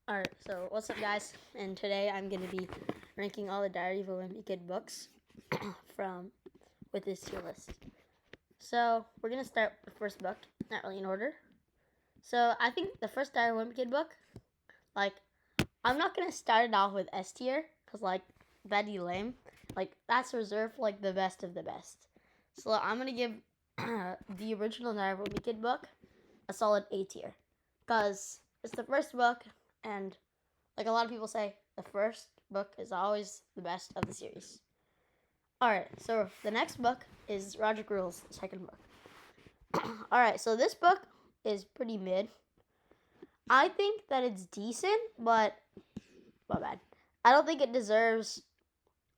Alright, so what's up, guys? And today I'm going to be ranking all the Diary of a Wimpy Kid books with this tier list. So we're going to start with the first book, not really in order. So I think the first Diary of a Wimpy Kid book, I'm not going to start it off with S tier, because, that'd be lame. That's reserved for, the best of the best. So I'm going to give the original Diary of a Wimpy Kid book a solid A tier, because it's the first book, and like a lot of people say, the first book is always the best of the series. Alright, so the next book is Roger Gruel's second book. Alright, so this book is pretty mid. I think that it's decent, but not bad. I don't think it deserves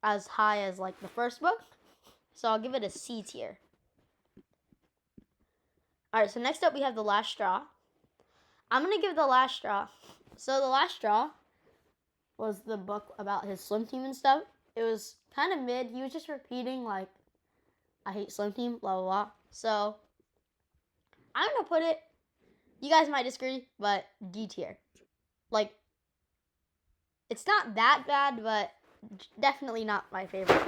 as high as the first book, so I'll give it a C tier. Alright, so next up we have The Last Straw. I'm going to give The Last Straw. So The Last Straw was the book about his swim team and stuff. It was kind of mid. He was just repeating, I hate swim team, blah, blah, blah. So, I'm going to put it, you guys might disagree, but D tier. It's not that bad, but definitely not my favorite.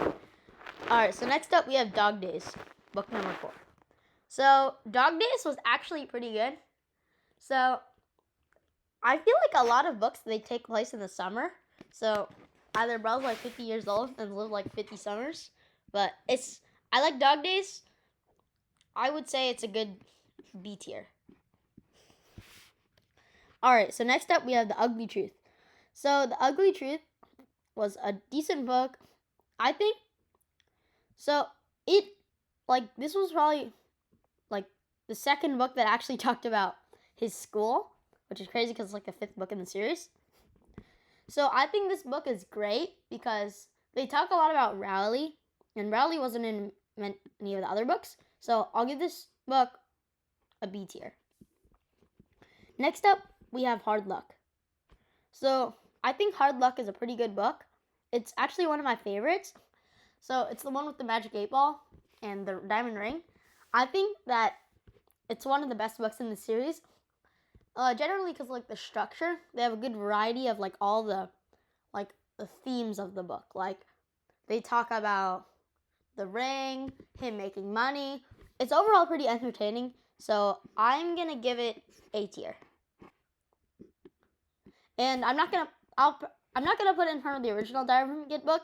Alright, so next up we have Dog Days, book number 4. So, Dog Days was actually pretty good. So, I feel like a lot of books, they take place in the summer. So, either Belle's 50 years old and lived 50 summers. But I like Dog Days. I would say it's a good B tier. Alright, so next up we have The Ugly Truth. So, The Ugly Truth was a decent book, I think. So, this was probably, the second book that actually talked about his school, which is crazy because it's the 5th book in the series. So I think this book is great because they talk a lot about Rowley, and Rowley wasn't in any of the other books. So I'll give this book a B tier. Next up, we have Hard Luck. So I think Hard Luck is a pretty good book. It's actually one of my favorites. So it's the one with the magic 8-ball and the diamond ring. I think that it's one of the best books in the series. Generally because the structure, they have a good variety of all the themes of the book. They talk about the ring, him making money. It's overall pretty entertaining, so I'm gonna give it A tier. And I'm not gonna put it in front of the original Diary of a Wimpy Kid book.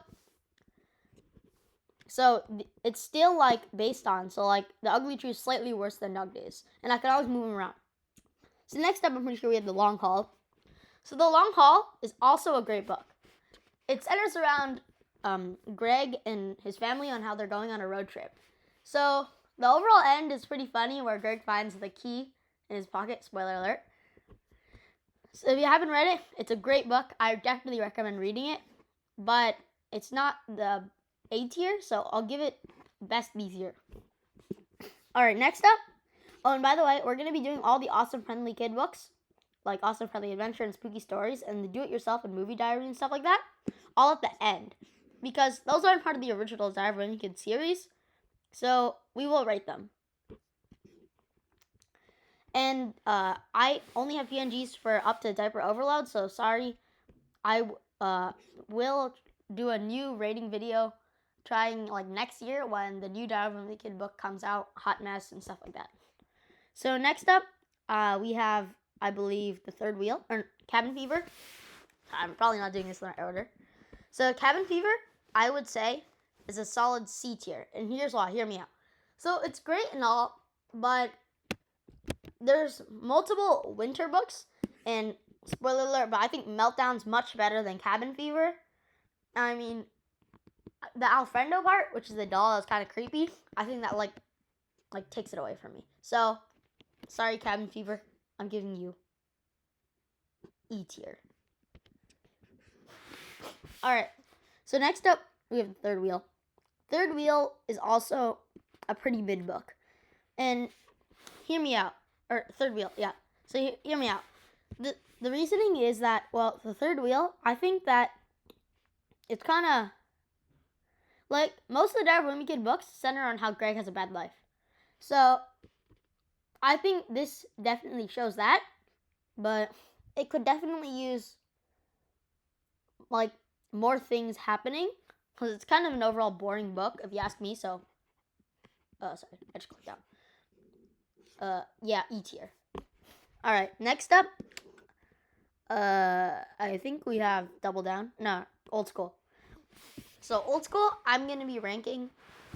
So it's still based on, so The Ugly Truth is slightly worse than Dog Days, and I can always move them around. So next up, I'm pretty sure we have The Long Haul. So The Long Haul is also a great book. It centers around Greg and his family on how they're going on a road trip. So the overall end is pretty funny, where Greg finds the key in his pocket. Spoiler alert. So if you haven't read it, it's a great book. I definitely recommend reading it. But it's not the A tier, so I'll give it best B tier. Alright, next up. Oh, and by the way, we're going to be doing all the Awesome Friendly Kid books, like Awesome Friendly Adventure and Spooky Stories, and the Do-It-Yourself and Movie Diary and stuff like that, all at the end. Because those aren't part of the original Diary of a Wimpy Kid series, so we will rate them. And I only have PNGs for up to diaper overload, so sorry. I will do a new rating video trying next year when the new Diary of a Wimpy Kid book comes out, Hot Mess and stuff like that. So next up, we have, I believe, The Third Wheel, or Cabin Fever. I'm probably not doing this in the right order. So Cabin Fever, I would say, is a solid C tier. And here's why. Hear me out. So it's great and all, but there's multiple winter books. And spoiler alert, but I think Meltdown's much better than Cabin Fever. I mean, the Alfredo part, which is the doll that's kind of creepy, I think that takes it away from me. So sorry, Cabin Fever. I'm giving you E tier. Alright, so next up, we have The Third Wheel. Third Wheel is also a pretty mid book. And hear me out. Or Third Wheel, yeah. So hear me out. The reasoning is that, well, The Third Wheel, I think that it's kind of most of the Diary of a Wimpy Kid books center on how Greg has a bad life. So I think this definitely shows that, but it could definitely use like more things happening, because it's kind of an overall boring book if you ask me. So, sorry, I just clicked out. Yeah, E tier. All right, next up, I think we have Double Down. No, Old School. So Old School, I'm gonna be ranking.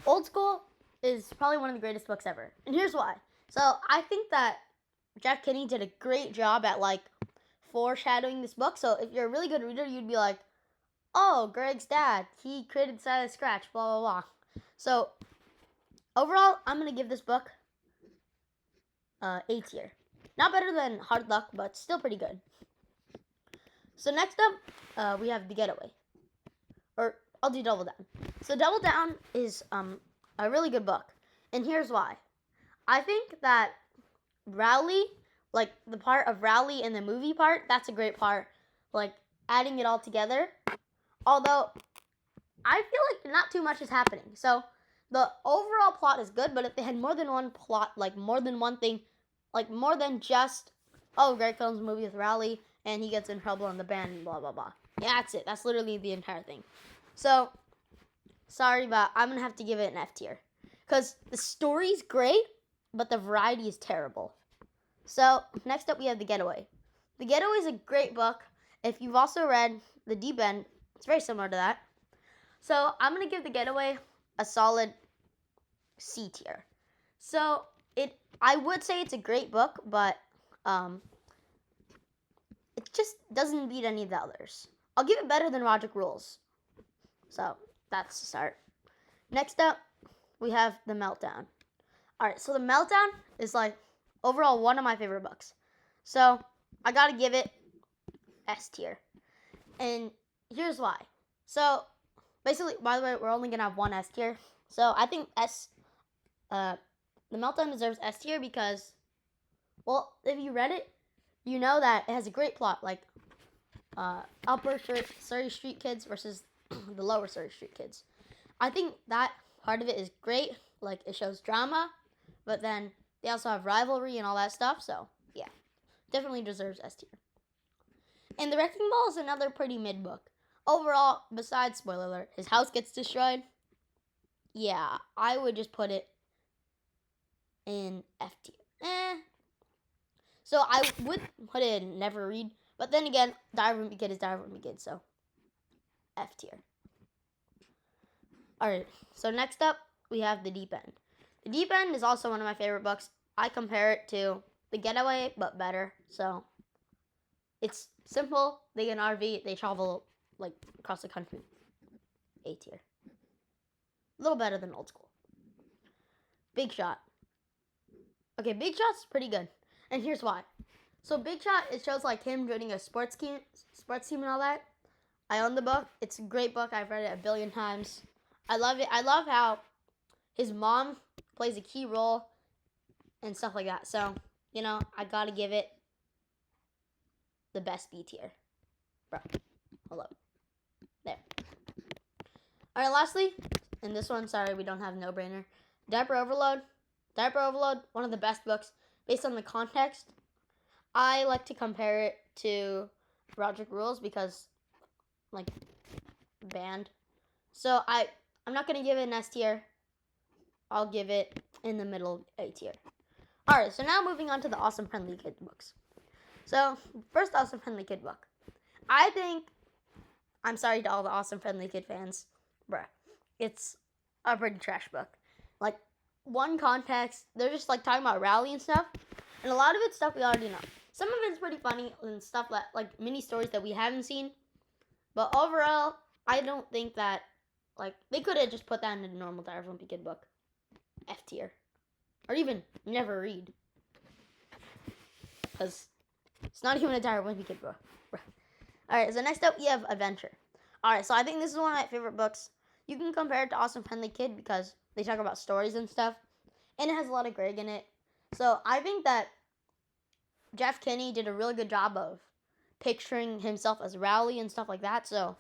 Old School is probably one of the greatest books ever, and here's why. So I think that Jeff Kinney did a great job at like foreshadowing this book. So if you're a really good reader, you'd be like, oh, Greg's dad, he created Silas Scratch, blah, blah, blah. So overall, I'm going to give this book A tier. Not better than Hard Luck, but still pretty good. So next up, we have The Getaway. Or I'll do Double Down. So Double Down is a really good book. And here's why. I think that Rowley, like the part of Rowley in the movie part, that's a great part. Like adding it all together. Although I feel like not too much is happening. So the overall plot is good, but if they had more than one plot, like more than one thing, like more than just, oh, Greg films a movie with Rowley and he gets in trouble in the band and blah, blah, blah. Yeah, that's it. That's literally the entire thing. So, sorry, but I'm going to have to give it an F tier. Because the story's great, but the variety is terrible. So, next up we have The Getaway. The Getaway is a great book. If you've also read The Deep End, it's very similar to that. So, I'm going to give The Getaway a solid C tier. So, I would say it's a great book, but it just doesn't beat any of the others. I'll give it better than Logic Rules. So, that's the start. Next up, we have The Meltdown. Alright, so The Meltdown is like overall one of my favorite books. So, I gotta give it S tier. And here's why. So, basically, by the way, we're only gonna have one S tier. So, I think The Meltdown deserves S tier because, well, if you read it, you know that it has a great plot, like upper Surrey Street kids versus the lower Surrey Street kids. I think that part of it is great. Like, it shows drama, but then they also have rivalry and all that stuff. So, yeah, definitely deserves S tier. And The Wrecking Ball is another pretty mid book. Overall, besides, spoiler alert, his house gets destroyed. Yeah, I would just put it in F tier. So I would put it in Never Read. But then again, Diary of Wimpy Kid is Diary of Wimpy Kid, so F tier. Alright, so next up, we have The Deep End. The Deep End is also one of my favorite books. I compare it to The Getaway, but better. So it's simple. They get an RV. They travel like across the country. A tier. A little better than Old School. Big Shot. Okay, Big Shot's pretty good. And here's why. So Big Shot, it shows like him joining a sports team and all that. I own the book. It's a great book. I've read it a billion times. I love it. I love how his mom plays a key role and stuff like that. So, you know, I gotta give it the best B tier. Bro, hold up. There. Alright, lastly, in this one, sorry, we don't have No Brainer. Diaper Overload. Diaper Overload, one of the best books based on the context. I like to compare it to Logic Rules because, like, band. So I'm not gonna give it an S tier. I'll give it in the middle A tier. Alright, so now moving on to the Awesome Friendly Kid books. So, first Awesome Friendly Kid book. I think, I'm sorry to all the Awesome Friendly Kid fans, bruh, it's a pretty trash book. Like, one context, they're just like talking about Rowley and stuff, and a lot of it's stuff we already know. Some of it's pretty funny and stuff that, like, mini stories that we haven't seen, but overall, I don't think that, like, they could have just put that in a normal Diary of a Wimpy Kid book. F tier. Or even Never Read. Because it's not even a Diary of a Wimpy Kid book. Alright, so next up we have Adventure. Alright, so I think this is one of my favorite books. You can compare it to Awesome Friendly Kid because they talk about stories and stuff. And it has a lot of Greg in it. So I think that Jeff Kinney did a really good job of picturing himself as Rowley and stuff like that. So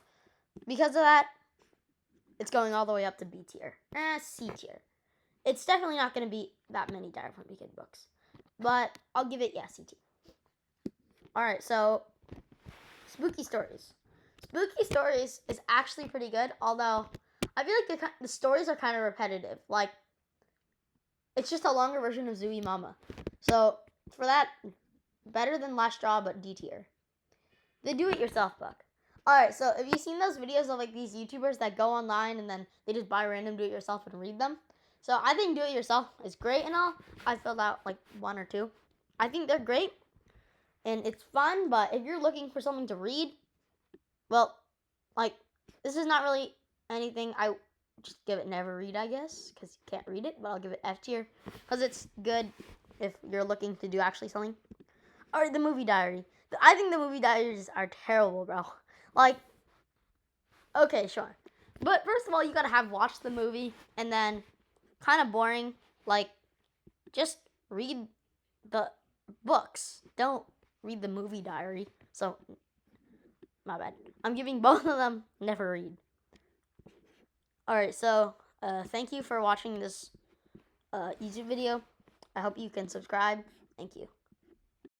because of that, it's going all the way up to B tier. C tier. It's definitely not going to be that many Diary of a Wimpy Kid books. But I'll give it, yeah, C tier. Alright, so spooky stories. Spooky Stories is actually pretty good, although I feel like the stories are kind of repetitive. Like, it's just a longer version of Zooey Mama. So, for that, better than Last Straw, but D tier. The do-it-yourself book. Alright, so have you seen those videos of like these YouTubers that go online and then they just buy random do-it-yourself and read them? So I think do-it-yourself is great and all. I filled out like 1 or 2. I think they're great and it's fun, but if you're looking for something to read, well, like, this is not really anything. I just give it never read, I guess, because you can't read it, but I'll give it F tier because it's good if you're looking to do actually something. Or the movie diary. I think the movie diaries are terrible, bro. Like, okay, sure. But first of all, you gotta have watched the movie, and then kind of boring. Like, just read the books. Don't read the movie diary. So, my bad. I'm giving both of them never read. Alright, so thank you for watching this YouTube video. I hope you can subscribe. Thank you.